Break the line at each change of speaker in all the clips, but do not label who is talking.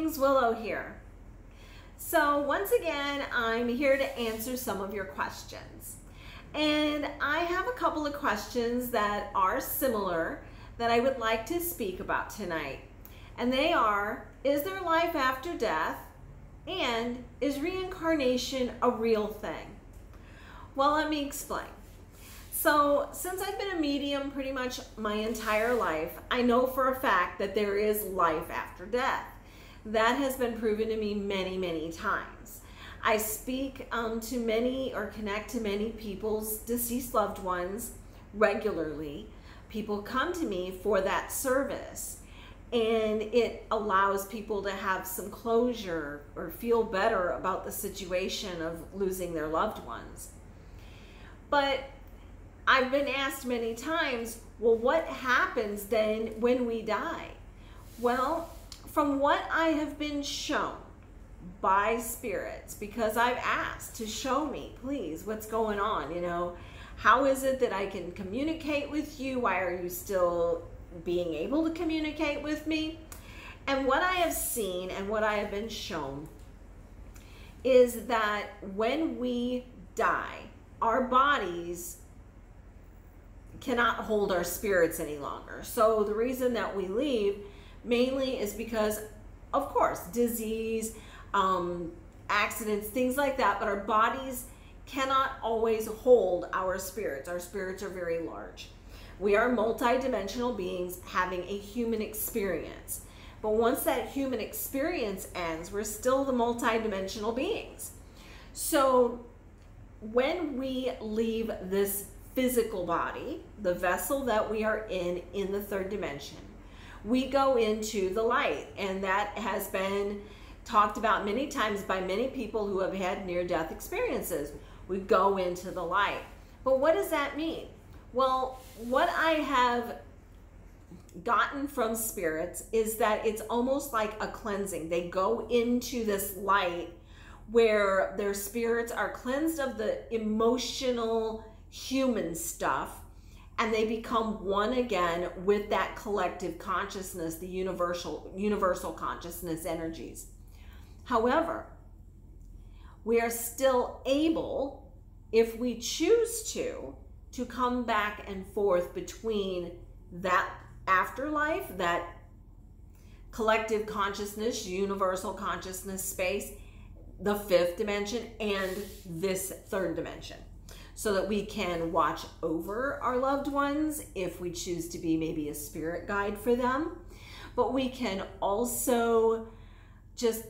greetings, Willow here. So once again, I'm here to answer some of your questions. And I have a couple of questions that are similar that I would like to speak about tonight. And they are, is there life after death? And is reincarnation a real thing? Well, let me explain. So since I've been a medium pretty much my entire life, I know for a fact that there is life after death. That has been proven to me many, many times. I speak to many or connect to many people's deceased loved ones regularly. People come to me for that service, and it allows people to have some closure or feel better about the situation of losing their loved ones. But I've been asked many times, well, what happens then when we die? Well, from what I have been shown by spirits, because I've asked to show me, please, what's going on, how is it that I can communicate with you? Why are you still being able to communicate with me? And what I have seen and what I have been shown is that when we die, our bodies cannot hold our spirits any longer. So the reason that we leave mainly is because, of course, disease, accidents, things like that, but our bodies cannot always hold our spirits. Our spirits are very large. We are multidimensional beings having a human experience. But once that human experience ends, we're still the multidimensional beings. So when we leave this physical body, the vessel that we are in the third dimension, we go into the light. And that has been talked about many times by many people who have had near-death experiences. We go into the light. But what does that mean? Well, what I have gotten from spirits is that it's almost like a cleansing. They go into this light where their spirits are cleansed of the emotional human stuff, and they become one again with that collective consciousness, the universal consciousness energies. However, we are still able, if we choose to come back and forth between that afterlife, that collective consciousness, universal consciousness space, the fifth dimension, and this third dimension, so that we can watch over our loved ones if we choose to be maybe a spirit guide for them. But we can also just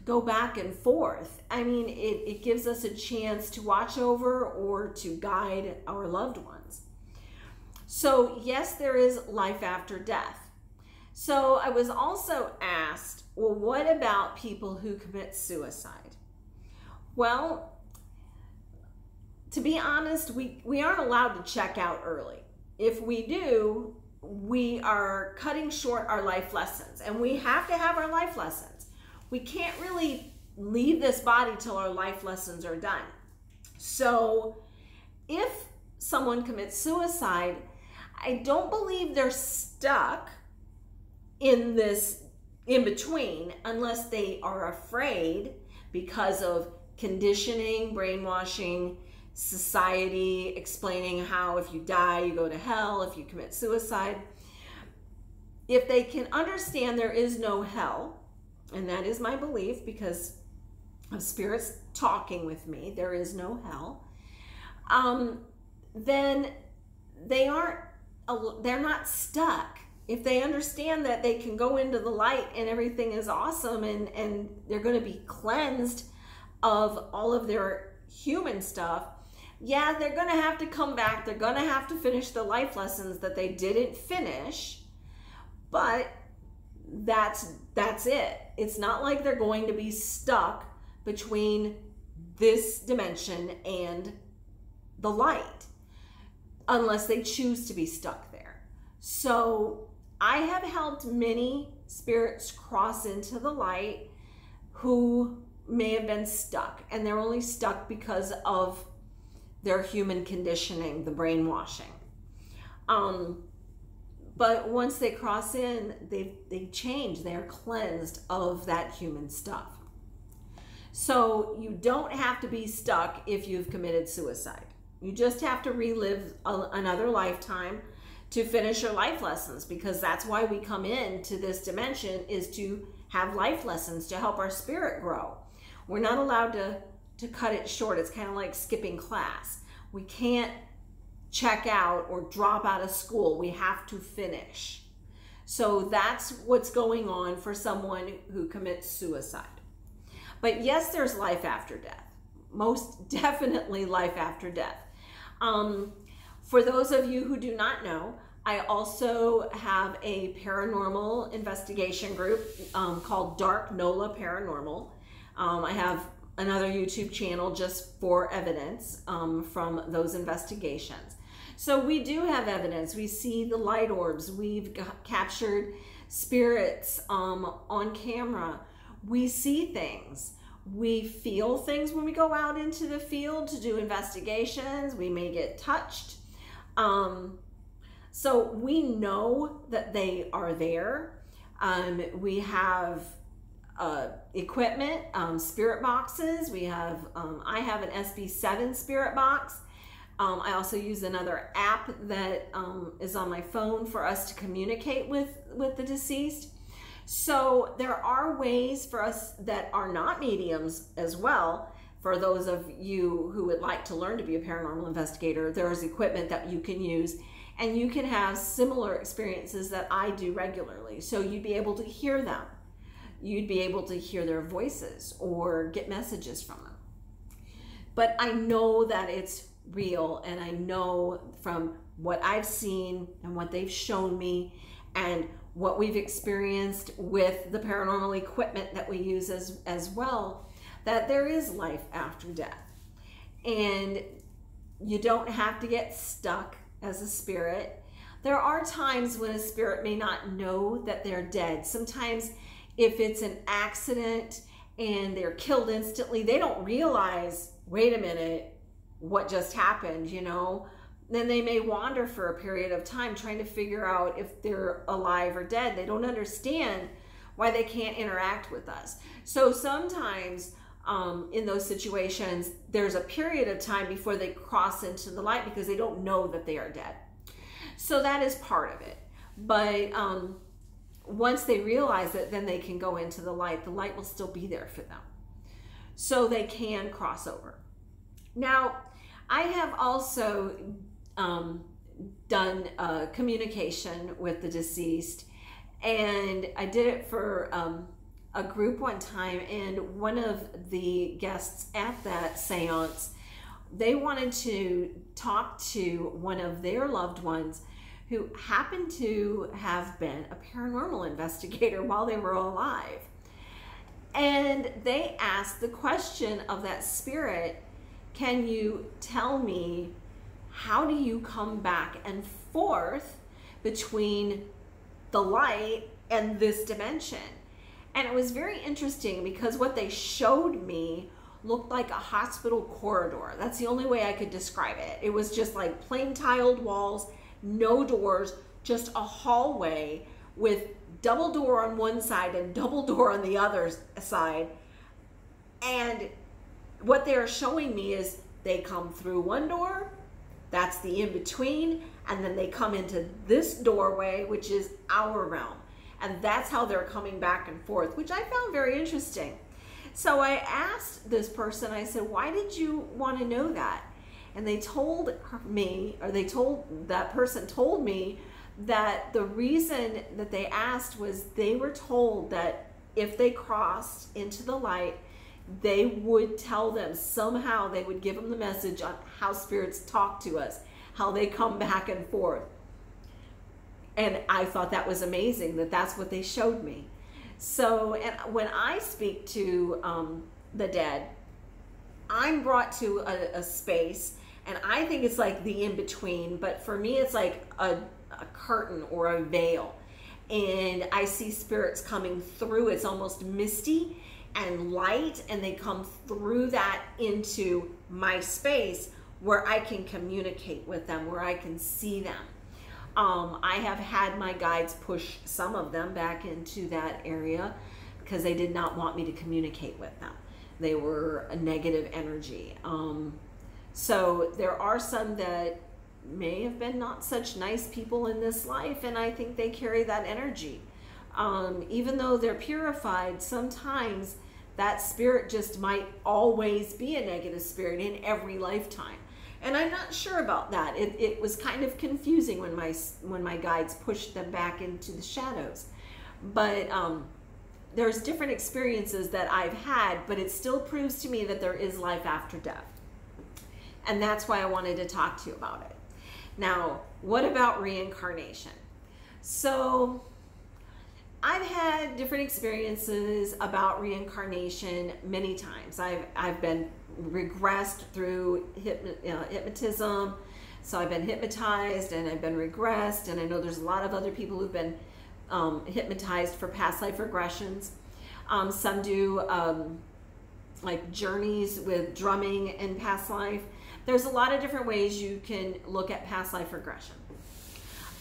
go back and forth. I mean, it gives us a chance to watch over or to guide our loved ones. So yes, there is life after death. So I was also asked, well, what about people who commit suicide? Well, to be honest, we aren't allowed to check out early. If we do, we are cutting short our life lessons, and we have to have our life lessons. We can't really leave this body till our life lessons are done. So if someone commits suicide, I don't believe they're stuck in this in between unless they are afraid because of conditioning, brainwashing, society explaining how if you die, you go to hell, if you commit suicide. If they can understand there is no hell, and that is my belief because of spirits talking with me, there is no hell, then they're not stuck. If they understand that they can go into the light and everything is awesome and they're going to be cleansed of all of their human stuff, yeah, they're going to have to come back. They're going to have to finish the life lessons that they didn't finish, but that's it. It's not like they're going to be stuck between this dimension and the light unless they choose to be stuck there. So I have helped many spirits cross into the light who may have been stuck, and they're only stuck because of their human conditioning, the brainwashing. But once they cross in, they change. They're cleansed of that human stuff. So you don't have to be stuck if you've committed suicide. You just have to relive another lifetime to finish your life lessons, because that's why we come into this dimension, is to have life lessons to help our spirit grow. We're not allowed to cut it short. It's kind of like skipping class. We can't check out or drop out of school. We have to finish. So that's what's going on for someone who commits suicide. But yes, there's life after death. Most definitely life after death. For those of you who do not know, I also have a paranormal investigation group called Dark Nola Paranormal. I have another YouTube channel just for evidence from those investigations. So we do have evidence. We see the light orbs. We've captured spirits on camera. We see things. We feel things when we go out into the field to do investigations. We may get touched. So we know that they are there. We have equipment, spirit boxes. We have, I have an SB7 spirit box. I also use another app that is on my phone for us to communicate with the deceased. So there are ways for us that are not mediums as well. For those of you who would like to learn to be a paranormal investigator, there's equipment that you can use, and you can have similar experiences that I do regularly. So you'd be able to hear them. You'd be able to hear their voices or get messages from them. But I know that it's real, and I know from what I've seen and what they've shown me and what we've experienced with the paranormal equipment that we use as well, that there is life after death. And you don't have to get stuck as a spirit. There are times when a spirit may not know that they're dead. Sometimes if it's an accident and they're killed instantly, they don't realize, wait a minute, what just happened, you know? Then they may wander for a period of time trying to figure out if they're alive or dead. They don't understand why they can't interact with us. So sometimes in those situations, there's a period of time before they cross into the light because they don't know that they are dead. So that is part of it. But once they realize it, then they can go into the light. The light will still be there for them. So they can cross over. Now, I have also done communication with the deceased, and I did it for a group one time, and one of the guests at that seance, they wanted to talk to one of their loved ones who happened to have been a paranormal investigator while they were alive. And they asked the question of that spirit, can you tell me, how do you come back and forth between the light and this dimension? And it was very interesting because what they showed me looked like a hospital corridor. That's the only way I could describe it. It was just like plain tiled walls, no doors, just a hallway with double door on one side and double door on the other side. And what they're showing me is they come through one door, that's the in-between, and then they come into this doorway, which is our realm. And that's how they're coming back and forth, which I found very interesting. So I asked this person, I said, why did you want to know that? And they told me, or that person told me that the reason that they asked was they were told that if they crossed into the light, they would tell them somehow, they would give them the message on how spirits talk to us, how they come back and forth. And I thought that was amazing that that's what they showed me. So, and when I speak to the dead, I'm brought to a space, and I think it's like the in-between, but for me it's like a curtain or a veil. And I see spirits coming through. It's almost misty and light, and they come through that into my space where I can communicate with them, where I can see them. I have had my guides push some of them back into that area because they did not want me to communicate with them. They were a negative energy. So there are some that may have been not such nice people in this life, and I think they carry that energy. Even though they're purified, sometimes that spirit just might always be a negative spirit in every lifetime. And I'm not sure about that. It was kind of confusing when my guides pushed them back into the shadows. But there's different experiences that I've had, but it still proves to me that there is life after death. And that's why I wanted to talk to you about it. Now, what about reincarnation? So I've had different experiences about reincarnation many times. I've been regressed through hypnotism. So I've been hypnotized and I've been regressed, and I know there's a lot of other people who've been hypnotized for past life regressions. Some do like journeys with drumming in past life. There's a lot of different ways you can look at past life regression.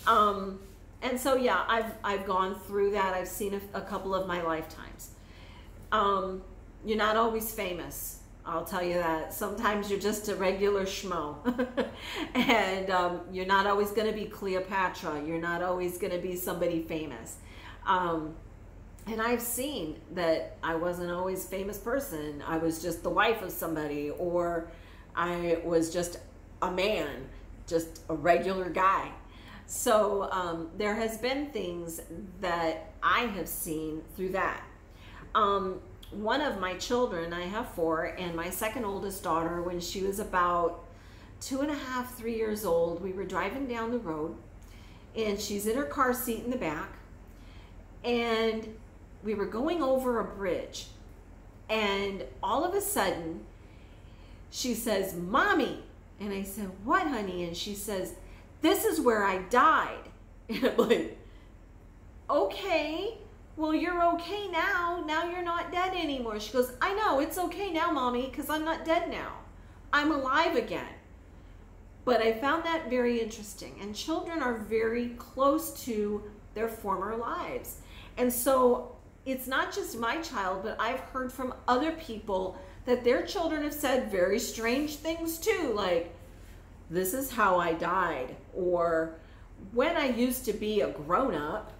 And so, yeah, I've gone through that. I've seen a couple of my lifetimes. You're not always famous. I'll tell you that. Sometimes you're just a regular schmo. And you're not always going to be Cleopatra. You're not always going to be somebody famous. And I've seen that I wasn't always a famous person. I was just the wife of somebody, or I was just a man, just a regular guy. So there has been things that I have seen through that. One of my children, I have 4, and my second oldest daughter, when she was about 2.5, 3 years old, we were driving down the road, and she's in her car seat in the back, and we were going over a bridge, and all of a sudden she says, "Mommy," and I said, "What, honey?" And she says, "This is where I died." And I'm like, okay, well, you're okay now. Now you're not dead anymore. She goes, "I know, it's okay now, Mommy, because I'm not dead now. I'm alive again." But I found that very interesting. And children are very close to their former lives. And so it's not just my child, but I've heard from other people that their children have said very strange things too, like, "This is how I died," or "when I used to be a grown-up,"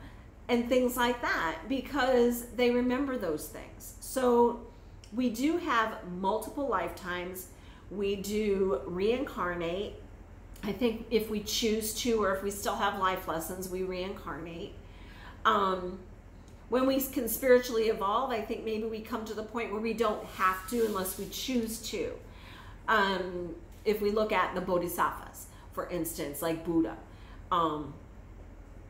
and things like that, because they remember those things. So we do have multiple lifetimes. We do reincarnate. I think if we choose to, or if we still have life lessons, we reincarnate. When we can spiritually evolve, I think maybe we come to the point where we don't have to unless we choose to. If we look at the bodhisattvas, for instance, like Buddha,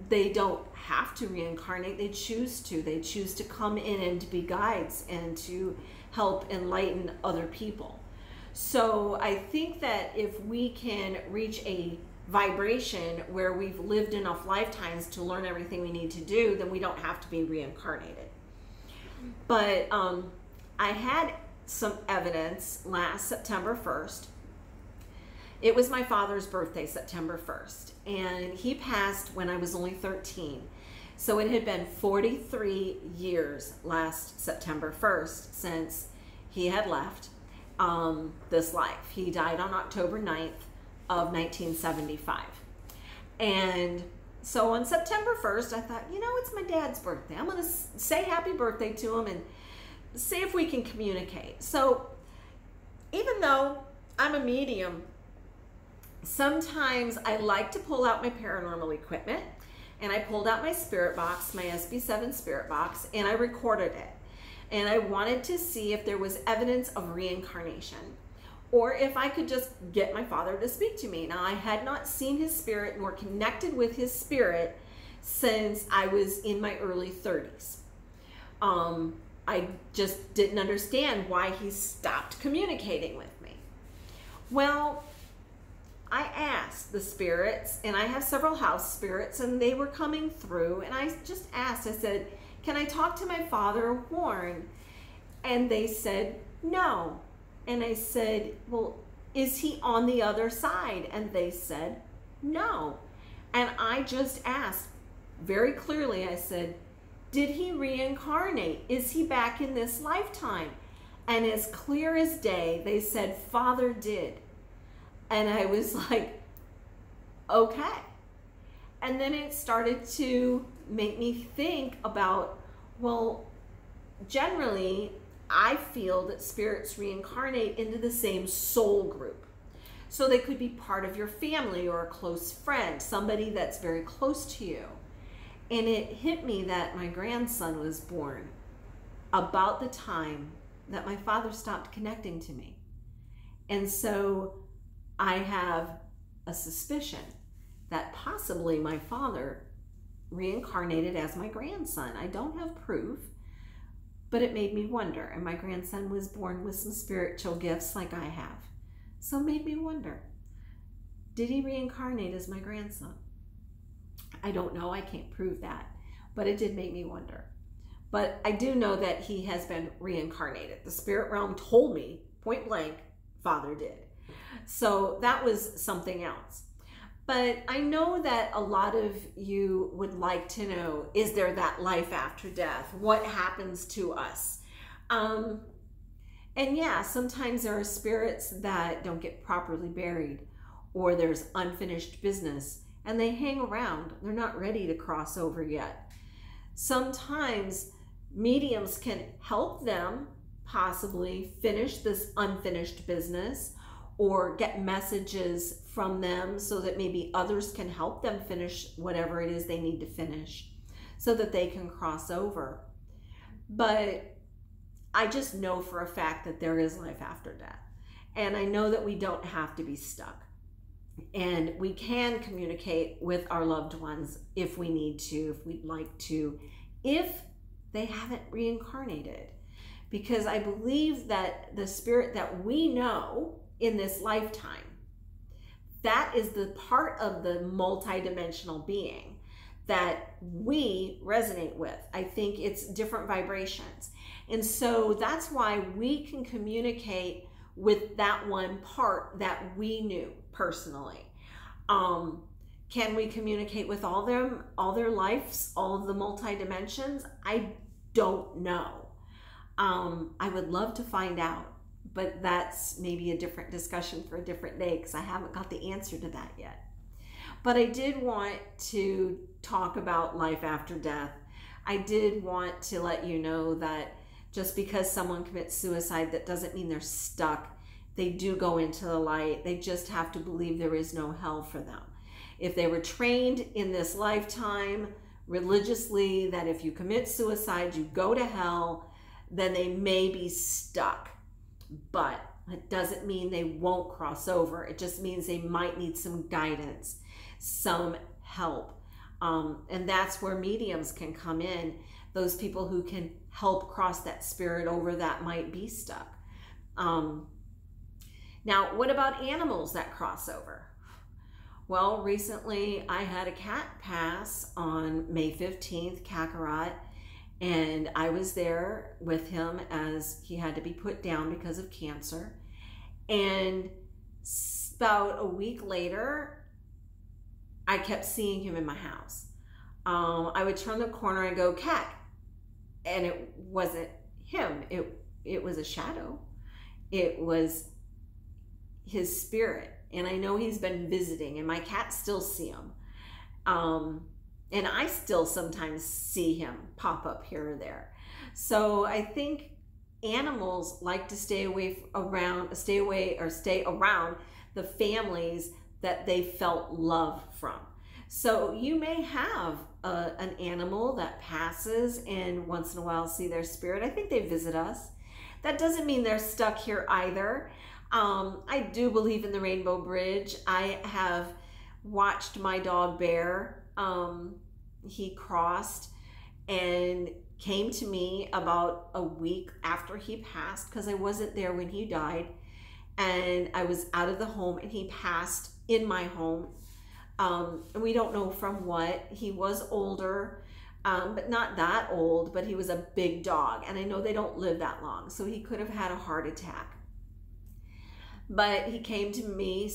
they don't have to reincarnate. They choose to. They choose to come in and to be guides and to help enlighten other people. So I think that if we can reach a vibration where we've lived enough lifetimes to learn everything we need to do, then we don't have to be reincarnated. But I had some evidence last September 1st. It was my father's birthday, September 1st, and he passed when I was only 13. So it had been 43 years last September 1st since he had left this life. He died on October 9th of 1975. And so on September 1st, I thought, you know, it's my dad's birthday. I'm going to say happy birthday to him and see if we can communicate. So even though I'm a medium, sometimes I like to pull out my paranormal equipment, and I pulled out my spirit box, my SB7 spirit box, and I recorded it. And I wanted to see if there was evidence of reincarnation, or if I could just get my father to speak to me. Now, I had not seen his spirit nor connected with his spirit since I was in my early 30s. I just didn't understand why he stopped communicating with me. Well, I asked the spirits, and I have several house spirits, and they were coming through, and I just asked, I said, "Can I talk to my father, Warren?" And they said, "No." And I said, "Well, is he on the other side?" And they said, "No." And I just asked very clearly, I said, did he reincarnate? Is he back in this lifetime? And as clear as day, they said, Father did. And I was like, okay. And then it started to make me think about, well, generally, I feel that spirits reincarnate into the same soul group. So they could be part of your family or a close friend, somebody that's very close to you. And it hit me that my grandson was born about the time that my father stopped connecting to me. And so I have a suspicion that possibly my father reincarnated as my grandson. I don't have proof, but it made me wonder. And my grandson was born with some spiritual gifts like I have. So it made me wonder, did he reincarnate as my grandson? I don't know, I can't prove that, but it did make me wonder. But I do know that he has been reincarnated. The spirit realm told me, point blank, Father did. So that was something else. But I know that a lot of you would like to know, is there that life after death? What happens to us? And yeah, sometimes there are spirits that don't get properly buried, or there's unfinished business, and they hang around. They're not ready to cross over yet. Sometimes mediums can help them possibly finish this unfinished business, or get messages from them so that maybe others can help them finish whatever it is they need to finish so that they can cross over. But I just know for a fact that there is life after death. And I know that we don't have to be stuck. And we can communicate with our loved ones if we need to, if we'd like to, if they haven't reincarnated. Because I believe that the spirit that we know in this lifetime, that is the part of the multidimensional being that we resonate with. I think it's different vibrations. And so that's why we can communicate with that one part that we knew personally. Can we communicate with all their lives, all of the multi-dimensions? I don't know. I would love to find out, but that's maybe a different discussion for a different day because I haven't got the answer to that yet. But I did want to talk about life after death. I did want to let you know that just because someone commits suicide, that doesn't mean they're stuck. They do go into the light. They just have to believe there is no hell for them. If they were trained in this lifetime religiously that if you commit suicide, you go to hell, then they may be stuck. But it doesn't mean they won't cross over. It just means they might need some guidance, some help. And that's where mediums can come in, those people who can help cross that spirit over that might be stuck. Now, what about animals that cross over? Well, recently I had a cat pass on May 15th, Kakarot, and I was there with him as he had to be put down because of cancer. And about a week later, I kept seeing him in my house. I would turn the corner and go, Cat, and it wasn't him. It was a shadow. It was his spirit. And I know he's been visiting, and my cats still see him. And I still sometimes see him pop up here or there. So I think animals like to stay around the families that they felt love from. So you may have an animal that passes and once in a while see their spirit. I think they visit us. That doesn't mean they're stuck here either. I do believe in the Rainbow Bridge. I have watched my dog Bear. He crossed and came to me about a week after he passed because I wasn't there when he died. And I was out of the home and he passed in my home. And we don't know from what. He was older, but not that old, but he was a big dog. And I know they don't live that long, so he could have had a heart attack. But he came to me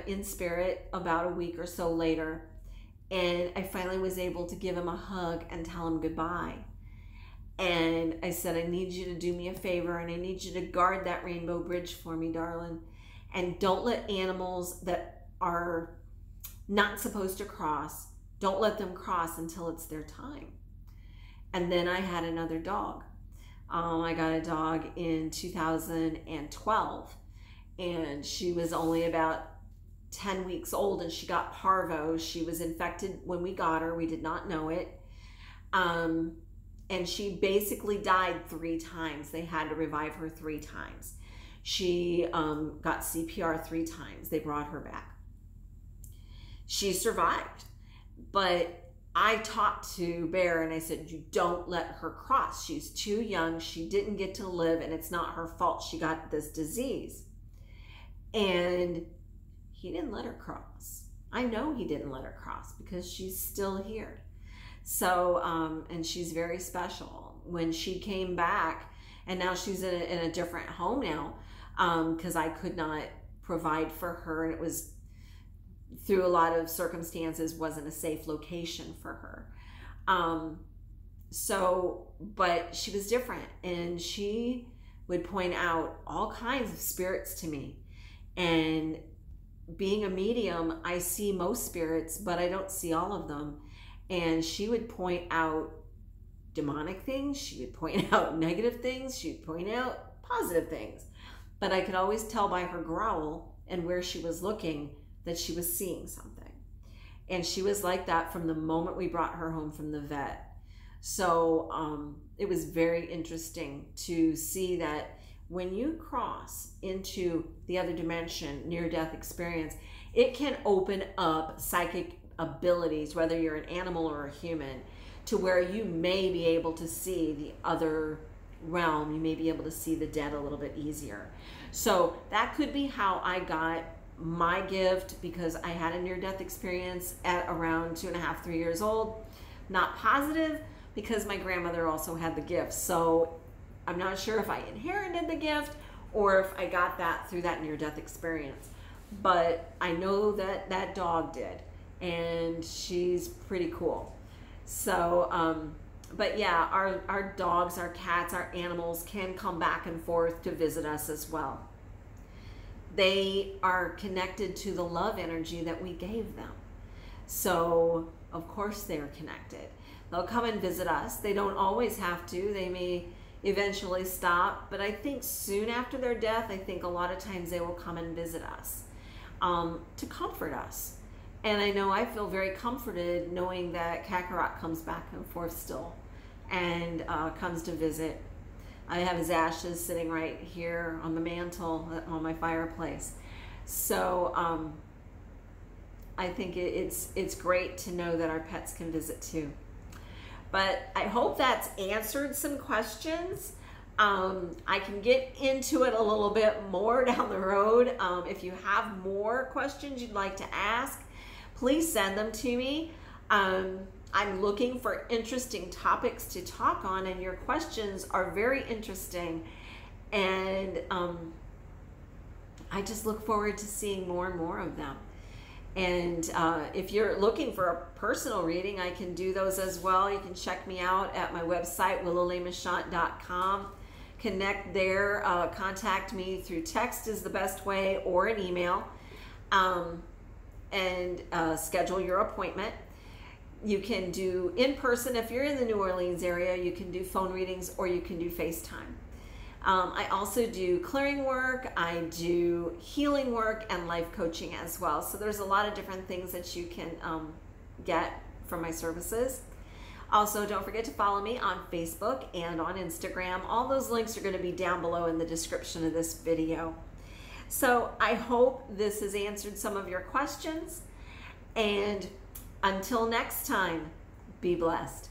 in spirit about a week or so later. And I finally was able to give him a hug and tell him goodbye. And I said, I need you to do me a favor, and I need you to guard that rainbow bridge for me, darling. And don't let animals that are not supposed to cross, don't let them cross until it's their time. And then I had another dog. I got a dog in 2012, and she was only about 10 weeks old, and she got parvo. She was infected when we got her. We did not know it. And she basically died 3 times. They had to revive her 3 times. She got CPR 3 times. They brought her back. She survived. But I talked to Bear and I said, you don't let her cross. She's too young. She didn't get to live, and it's not her fault she got this disease. And he didn't let her cross. I know he didn't let her cross because she's still here. So, and she's very special. When she came back, and now she's in a different home now, because I could not provide for her, and it was through a lot of circumstances wasn't a safe location for her. But she was different, and she would point out all kinds of spirits to me. And being a medium, I see most spirits, but I don't see all of them. And she would point out demonic things. She would point out negative things. She'd point out positive things. But I could always tell by her growl and where she was looking that she was seeing something. And she was like that from the moment we brought her home from the vet. So it was very interesting to see that when you cross into the other dimension, near-death experience, it can open up psychic abilities, whether you're an animal or a human, to where you may be able to see the other realm. You may be able to see the dead a little bit easier. So that could be how I got my gift, because I had a near-death experience at around 2.5, 3 years old. Not positive, because my grandmother also had the gift. So I'm not sure if I inherited the gift or if I got that through that near-death experience. But I know that that dog did, and she's pretty cool. So, but yeah, our dogs, our cats, our animals can come back and forth to visit us as well. They are connected to the love energy that we gave them. So, of course, they're connected. They'll come and visit us. They don't always have to. They may eventually stop, but I think soon after their death, I think a lot of times they will come and visit us to comfort us. And I know I feel very comforted knowing that Kakarot comes back and forth still and comes to visit. I have his ashes sitting right here on the mantle on my fireplace. So I think it's great to know that our pets can visit too. But I hope that's answered some questions. I can get into it a little bit more down the road. If you have more questions you'd like to ask, please send them to me. I'm looking for interesting topics to talk on, and your questions are very interesting. And I just look forward to seeing more and more of them. And if you're looking for a personal reading, I can do those as well. You can check me out at my website, willowleymachant.com. Connect there. Contact me through text is the best way, or an email, and schedule your appointment. You can do in person. If you're in the New Orleans area, you can do phone readings, or you can do FaceTime. I also do clearing work, I do healing work, and life coaching as well. So there's a lot of different things that you can get from my services. Also, don't forget to follow me on Facebook and on Instagram. All those links are going to be down below in the description of this video. So I hope this has answered some of your questions. And until next time, be blessed.